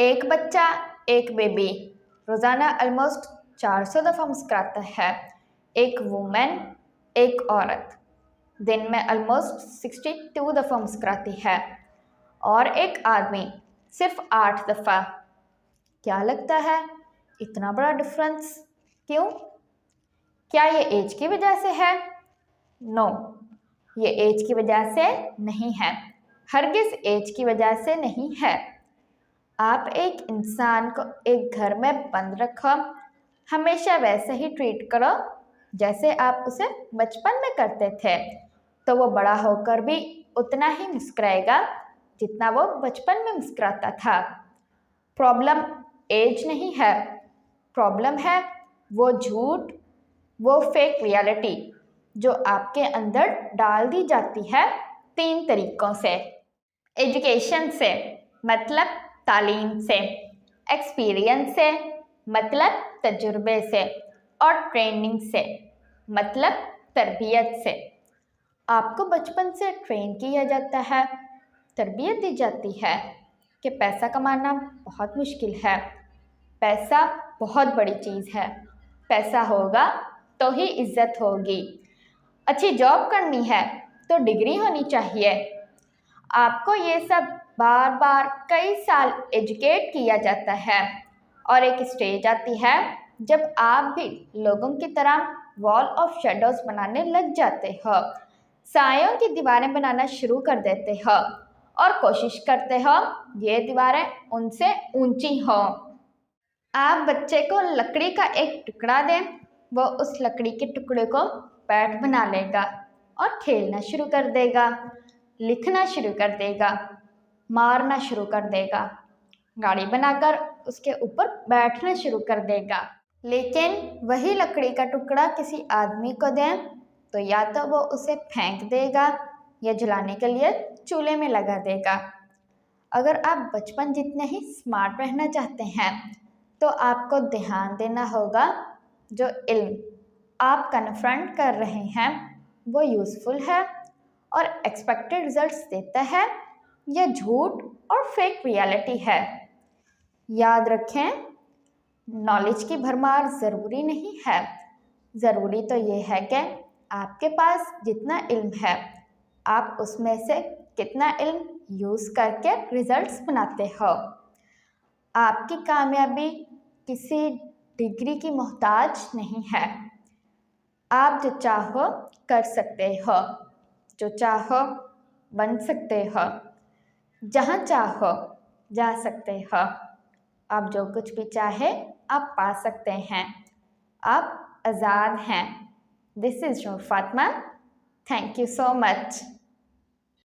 एक बच्चा, एक बेबी रोज़ाना ऑलमोस्ट 400 दफ़ा मुस्कुराता है। एक वुमेन, एक औरत दिन में ऑलमोस्ट 62 दफ़ा मुस्कुराती है और एक आदमी सिर्फ 8 दफ़ा। क्या लगता है इतना बड़ा डिफरेंस क्यों? क्या ये एज की वजह से है? नो, ये एज की वजह से नहीं है, हरगिज़ एज की वजह से नहीं है। आप एक इंसान को एक घर में बंद रखो, हमेशा वैसे ही ट्रीट करो जैसे आप उसे बचपन में करते थे, तो वो बड़ा होकर भी उतना ही मुस्कुराएगा जितना वो बचपन में मुस्कुराता था। प्रॉब्लम एज नहीं है, प्रॉब्लम है वो झूठ, वो फेक रियलिटी जो आपके अंदर डाल दी जाती है 3 तरीक़ों से। एजुकेशन से मतलब तालीम से, एक्सपीरियंस से मतलब तजुर्बे से, और ट्रेनिंग से मतलब तरबियत से। आपको बचपन से ट्रेन किया जाता है, तरबियत दी जाती है कि पैसा कमाना बहुत मुश्किल है, पैसा बहुत बड़ी चीज़ है, पैसा होगा तो ही इज़्ज़त होगी, अच्छी जॉब करनी है तो डिग्री होनी चाहिए। आपको ये सब बार बार कई साल एजुकेट किया जाता है और एक स्टेज आती है जब आप भी लोगों की तरह वॉल ऑफ शेडोज़ बनाने लग जाते हो, सायों की दीवारें बनाना शुरू कर देते हो और कोशिश करते हो ये दीवारें उनसे ऊंची हो। आप बच्चे को लकड़ी का एक टुकड़ा दें, वो उस लकड़ी के टुकड़े को बैट बना लेगा और खेलना शुरू कर देगा, लिखना शुरू कर देगा, मारना शुरू कर देगा, गाड़ी बनाकर उसके ऊपर बैठना शुरू कर देगा। लेकिन वही लकड़ी का टुकड़ा किसी आदमी को दें तो या तो वो उसे फेंक देगा या जलाने के लिए चूल्हे में लगा देगा। अगर आप बचपन जितने ही स्मार्ट रहना चाहते हैं तो आपको ध्यान देना होगा जो इल्म आप कन्फ्रंट कर रहे हैं वो यूज़फुल है और एक्सपेक्टेड रिजल्ट्स देता है या झूठ और फेक रियलिटी है। याद रखें, नॉलेज की भरमार ज़रूरी नहीं है, ज़रूरी तो ये है कि आपके पास जितना इल्म है आप उसमें से कितना इल्म यूज़ करके रिजल्ट्स बनाते हो। आपकी कामयाबी किसी डिग्री की मोहताज नहीं है। आप जो चाहो कर सकते हो, जो चाहो बन सकते हो, जहाँ चाहो जा सकते हो। आप जो कुछ भी चाहे आप पा सकते हैं, आप आज़ाद हैं। This is your Fatima. Thank you so much.